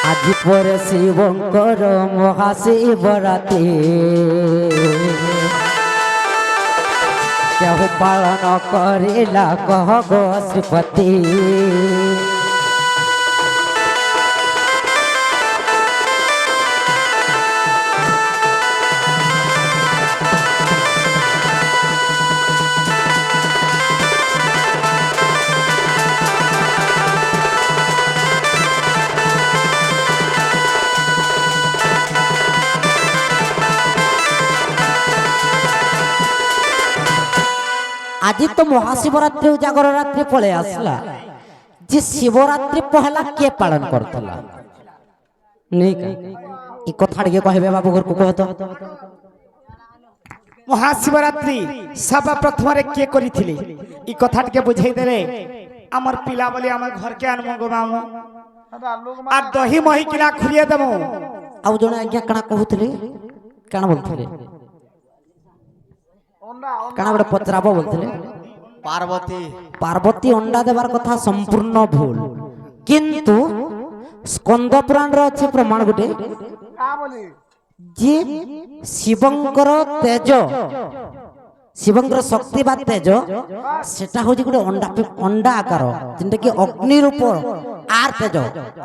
আজি পরে শিবঙ্কর মহাশিবরাত্রি কেহ পালন করিলা কহ গো শ্রীপতি। आज तो महाशिवरात्रि उजागर रात्रि पड़े आसला जे शिवरात्रि पहला के पालन करथला नहीं का ई कथा के कहबे बाबू घर को कहतो। महाशिवरात्रि सब प्रथम रे के करिथिले ई कथा के बुझाई देले हमर पिला बोली हमर घर के अनमो गमामो आ दही मही किला खुलिए देमो आ जने आज्ञा कणा कहउतले कणा बोलथले कणा बड़े पचराबो बोलथले पार्वती पार्वती अंडा देवार कथा संपूर्ण भूल किंतु स्कंद पुराण रे अछि प्रमाण गुटे जे शिवंकर तेज शिवंकर शक्ति बा तेज सेटा होजी गुटे अंडा आकार जेंटा कि अग्नि रूप आर तेज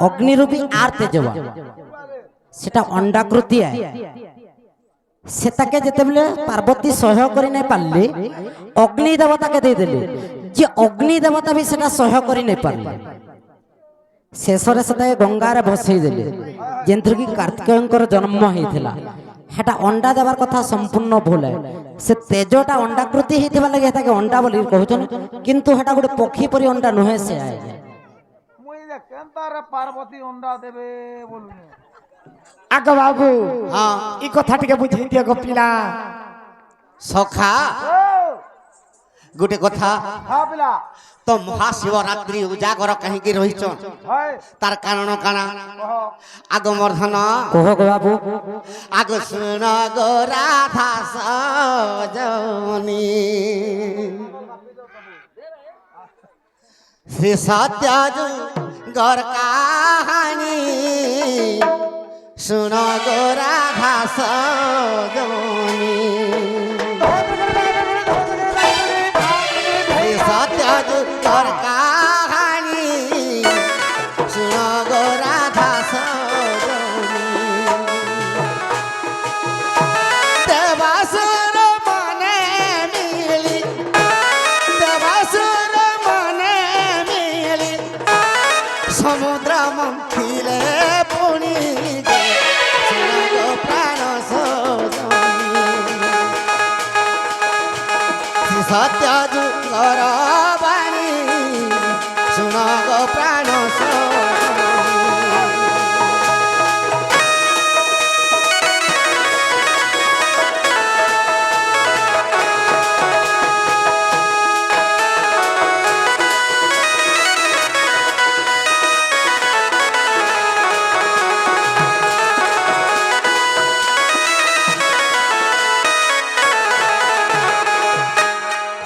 अग्नि रूपी आर तेज बा सेटा अंडाकृति है सेताके जेतेबेले पार्वती सहय करि नै पारली अग्नि देवता के दे देले जे अग्नि देवता भी सेटा सहय करि नै पारली शेषरे सेता गंगा रे भसई देले जेंथर कि कार्तिकेयंकर जन्म हेथिला हेटा अंडा देवार कथा संपूर्ण भूल है से तेजटा अंडाकृति हेथिबा लागि हेता के अंडा बोली कहउछन किंतु हेटा गुटे पक्षी परि अंडा नहे से आए मुई जे केनता रे पार्वती अंडा देबे बोलु आग बाबू हाँ ई कथा के बुझाई दिया गो पिला सखा गोटे कथा हां पिला तो महाशिवरात्रि उजागर कहीं की रही हाय तार कारण काना आग मर्धन कह गो बाबू आग सुन गो राधा सजनी श्री सत्य गौर कहानी सुन गो राधा सजनी सत्य गौर कहानी सुन गो राधा सजनी देवासुर मने मिली देवासुर मने मिली समुद्र मंथिले पुणी सत्य जुगर बाणी सुन गो प्राण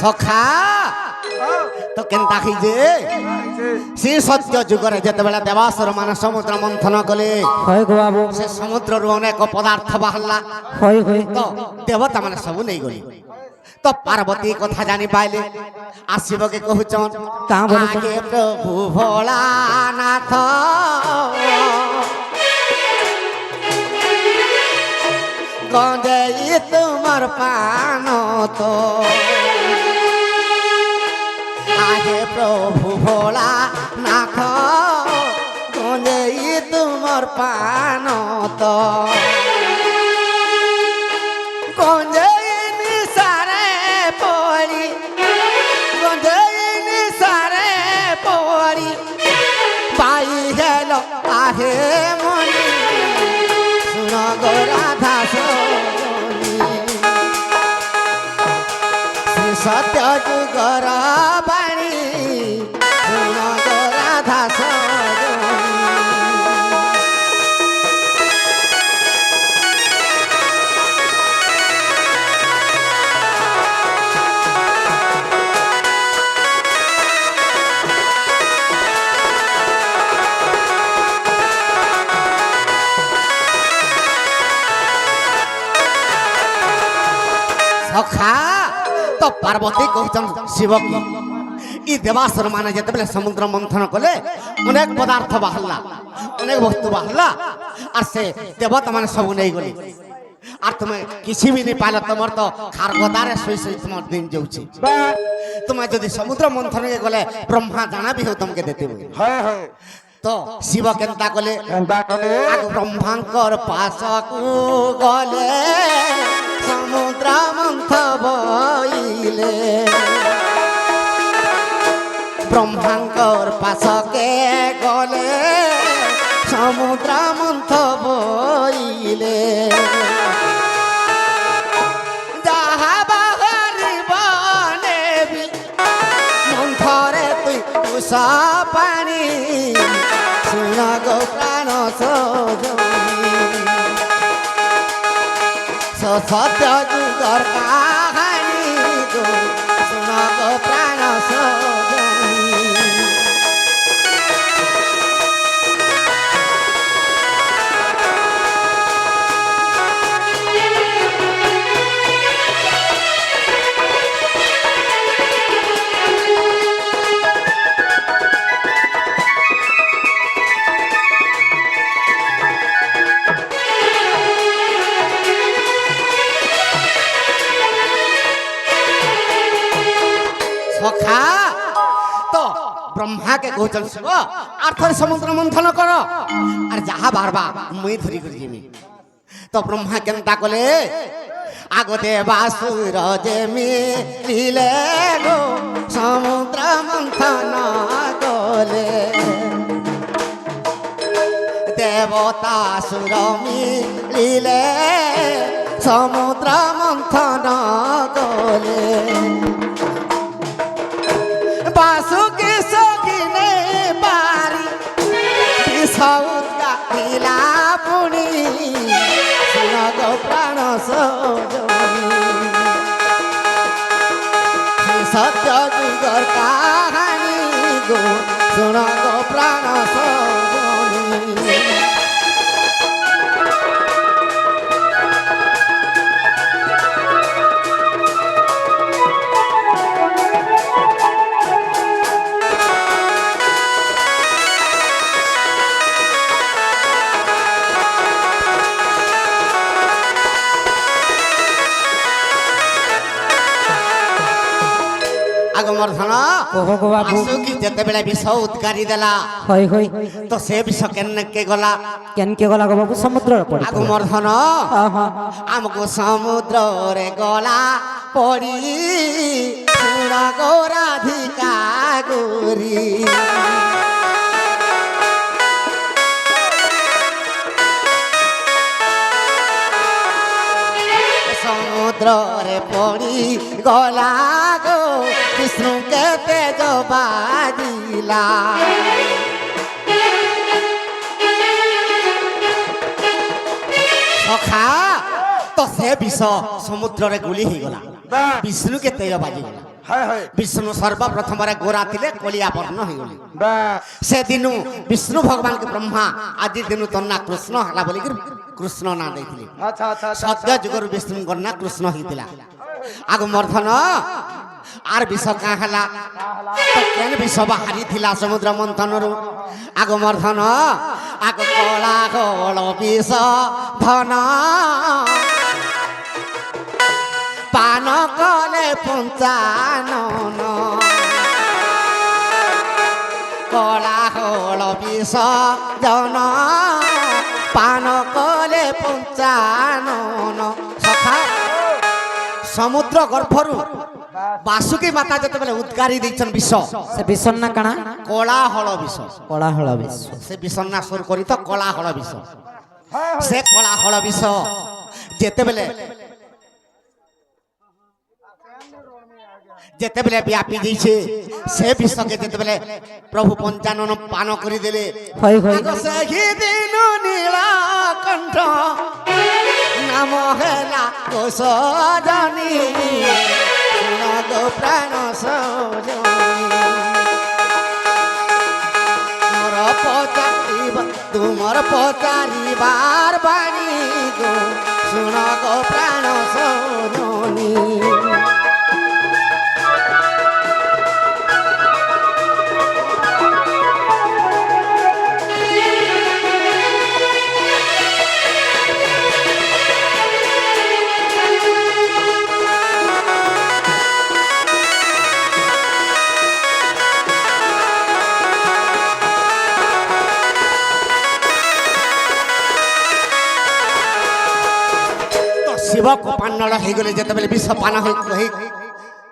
सखा तो केनता जे से सत्य जुगर जते बेला देवासुर मान समुद्र मंथन कले होय गो बाबू से समुद्र रु अनेक पदार्थ बाहरला होय होय तो देवता माने सब नहीं गली तो पार्वती कथा जानी पाइले आशिव के कहउचन का बोले आगे प्रभु भोलानाथ गंजे तुमर पान तो आगे प्रभु भोला नाथ गंजे तुमर पान तो गंजे निसारे पड़ी गंजे निसारे पड़ी पाई गेल आहे मनी सुन गो राधा सत्य जुगर बाणी सुन गो राधा সখা তো পার্বতী কହୁଛন শিব কি ই দেবাসুর মানে যেতবেলে সমুদ্র মন্থন কলে অনেক পদার্থ বাহারলা অনেক বস্তু বাহারলা আর সে দেবতা মানে সব নেই গলি আর তুমি কিছু বি নেই পাইল তোমার তো খারগদারে শুই শুই তোমার দিন যাচ্ছে তুমি যদি সমুদ্র মন্থন গলে ব্রহ্মা জানা বি তোমাকে দিতে হ্যাঁ হ্যাঁ তো শিব কেনতা কলে আগ ব্রহ্মাঙ্কর পাশকু গলে সমুদ্র মন্থ বইলে ব্রহ্মাঙ্কর পাশকে গলে সমুদ্র মন্থ বইলে যাহা বাহারিব নেবি মন্থরে তুই কুশ পানি শুন গো প্রাণ সত্য যুগর কাহানি গো শুন গো প্রাণ সখা তো ব্রহ্মা কে কହୁছন শিব আর থরে সমুদ্র মন্থন কর আর যাহা বারবা মুই ধরি করি জিমি তো ব্রহ্মা কেনতা কলে আগতে বাসুর যে মিলিলে গো সমুদ্র মন্থন কলে দেবতা সুর মিলিলে সমুদ্র মন্থন কলে বাসুকে সকিনে পারি বিষৌকা হিলা পুনি শুন গো প্রাণ সত্য যুগর কাহানি গো শুন গো প্রাণ আগমর্ধন কহ গো বাবু বাসুকি যেতেবেলে বিষ উৎকারি দেলা হই হই তো সে বিষ কেনকে গলা কেনকে গলা গো বাবু সমুদ্র পড়ে আগমর্ধন আহা আমকু সমুদ্রে গলা পড়ি শুণ গো রাধিকা গোরি সমুদ্রে পড়ি গলা গো বিষ্ণু কে তেজ বাজিলা সখা তো সে বিষ সমুদ্রে গুলি হয়ে গলা বিষ্ণু কে তেজ বাজিগলা হ্যাঁ হ্যাঁ বিষ্ণু সর্বপ্রথমরে গোরা ଥିଲେ কলিয়া বর্ণ হয়ে গলে বা সেদিনু বিষ্ণু ভগবান কে ব্রহ্মা আজি দিনু তোর না কৃষ্ণ হলা বলি কৃষ্ণ না ଦେଇଥିଲେ আচ্ছা আচ্ছা আচ্ছা সত্য যুগর বিষ্ণুঙ্কর না কৃষ্ণ হইতিলা আগ মর্ধন আর বিষ কাঁ হেলা তো কেন বিষ বাহারি থিলা সমুদ্র মন্থনরু আগ মর্ধন আগ কলা কল বিষ ধন পান কলে পঞ্চানন কলা কল বিষ জন পান কলে পঞ্চানন সখা সমুদ্র গর্ভরু বাসুকি মাতা যেতবেলে উদ্গারি দিয়েছেন বিষ সে বিষণ না কানা কলাহল বিষ কোলাহল বিষ সে বিষণ না সুর করি তো কলাহল বিষ সে কলাহল বিষ যেতবেলে যেতবেলে ব্যাপি যাইছে সে বিশ্বকে যেতবেলে প্রভু পঞ্চানন পান করে দেলে হই হই সেই দিন নীলকণ্ঠ নাম হেলা কোষজনী শুণ গো প্রাণ সজনী মোর পচারিবা তুমর পচারিবার বাণী গো শুণ গো প্রাণ সজনী শিব কোপান্নল হয়ে গেলে যেতবে বিষপান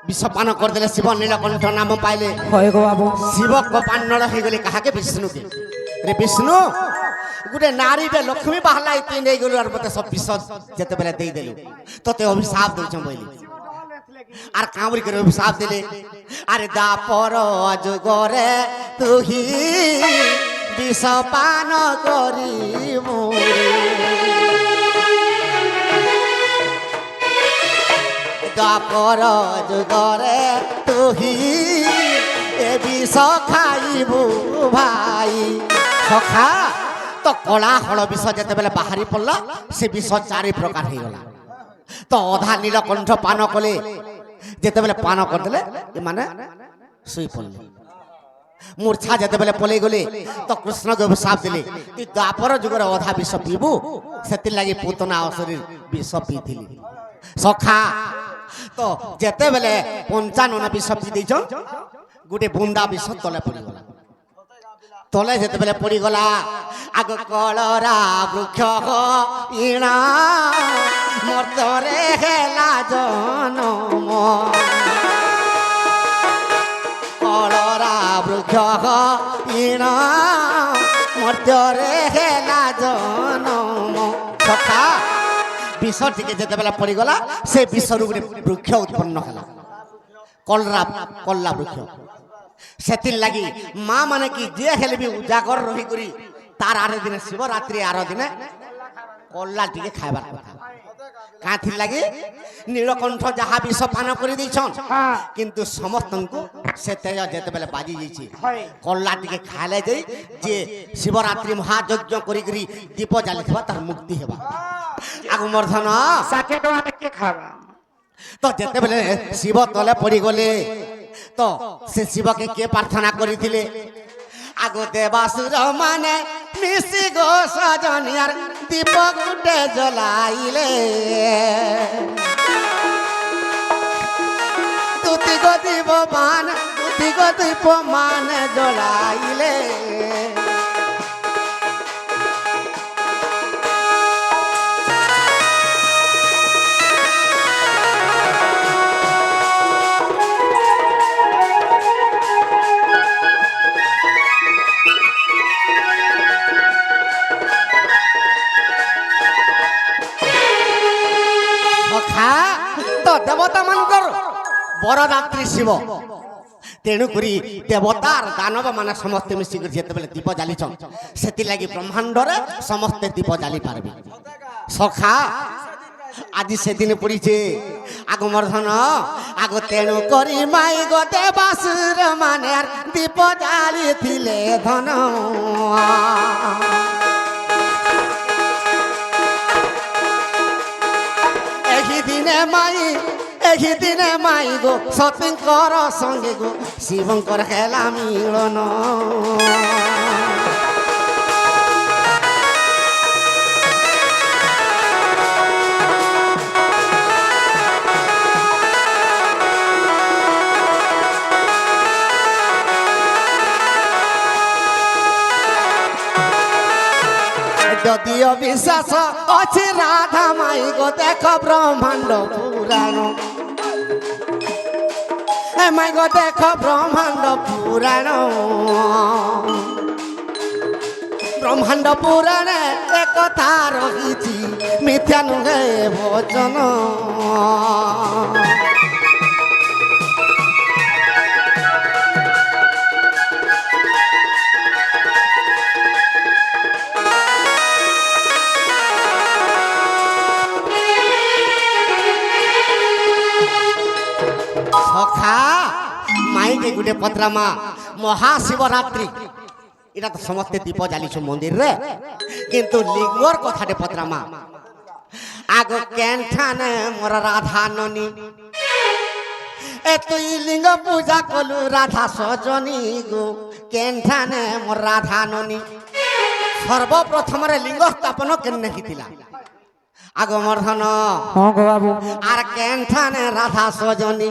বিষপান করেদেলে শিব নীলকণ্ঠ নাম পাইলে হয় গো বাবু শিব কোপান্নল হয়ে গেলে কাহাকে বিষ্ণুকে রে বিষ্ণু গোটে নারীতে লক্ষ্মী বাহালা এতে নেই গেলু আর মতো সব বিষ যেতবে দেইদেলু তোতে অভিশাপ দৌছম বলি আর কামড়ি করে অভিশাপ দিলে আরে দাপর যুগরে তুহি বিষপান করি দাপর যুগরে তুহি এ বিষ খাইবু ভাই সখা তো কলা হল বিষ যেতবে বাহারি পড়লা সে বিষ চারি প্রকার হয়ে গলা তো অধা নীলকণ্ঠ পান কলে যেতবে পান করদেলে মানে শুই পড়লে মূর্ছা যেতবে পলাই গলে তো কৃষ্ণকে অভিশাপ দিলে তুই দ্বাপর যুগরে অধা বিষ পিবু সেতির লাগি পুতনা অসুরীর বিষ পিইলি সখা তো যেতবে 55 বিষ পি দিয়েছ গোটে বুন্দা বিষ তলে পড়িগলা তলে যেতবে পড়িগলা আগ কলরা বৃক্ষ ইণা মর্তরে হেলা জনম কলরা বৃক্ষ ইণা মর্তরে হেলা জনম সখা বিষ টিকে যেতবে পড়িগলা সে বিষরু গোটে বৃক্ষ উৎপন্ন হলা কল্লা বৃক্ষ সেতির লাগি মা মানে কি যে হেলে বি উজাগর রহি করি তার আরে দিনে শিবরাত্রি আর দিনে কল্লা টিকে খাইবার কথা কাঁথির লাগি নীলকণ্ঠ যাহা বিষ পান করে দিয়েছন কিন্তু সমস্তଙ୍କୁ সে তেজ যেতবে বাজি যাইছি কল্লা টিকে খাইলে যাই যে শিবরাত্রি মহাযজ্ঞ করি করি দীপ জালিথবা তার মুক্তি হেবা আগমর্ধন 60 টাকা কে খাবা তো যেতবে শিব তলে পড়ি গলে তো সে শিবকে কে প্রার্থনা করিলে আগ দেবাসুর মানে মিশি গো সজনিয়ার দীপ গুটে জ্বলাইলে দুতি গো দীপ মান দুতি গো দীপ মান জ্বলাইলে তো দেবতা মানকর বরদাত্রী শিব তেণুকরি দেবতার দানব মানে সমস্তে মিশিকি যেতবে দীপ জালিছন সেতিলাগি ব্রহ্মাণ্ডরে সমস্তে দীপ জালি পারবে সখা আজি সেদিন পড়িছে আগমর্ধন আগ তেণু করি মাই গো দেবাসুর মানে দীপ জালিছিলে ধন ଏହି ଦିନେ ମାଇ ଗো ସତୀଙ୍କର ସଙ୍ଗେ ଗো ଶିବଙ୍କର ହେଲା ମିଳନ যদিও বিশ্বাস ଅଛି রাধা মাই গো দেখ ব্রহ্মাণ্ড পুরাণ মাই গো দেখ ব্রহ্মাণ্ড পুরাণ ব্রহ্মাণ্ড পুরাণে একথা রহিছি মিথ্যা নুহে বচন সখা মাইকে গুটে পত্রামা মহাশিবরাত্রি এটা তো সমস্তে দীপ জ্বালিছ মন্দির রে কিন্তু লিঙ্গর কথাটে পত্রামা আগ কেনঠানে মোর রাধা ননী এ তুই লিঙ্গ পূজা কলু রাধা সজনী গো কেনঠানে মোর রাধা ননী সর্বপ্রথমরে লিঙ্গ স্থাপন কেনে হিতিলা আগ মোর ধন হ্যাঁ গো বাবু আর কেনঠানে রাধা সজনী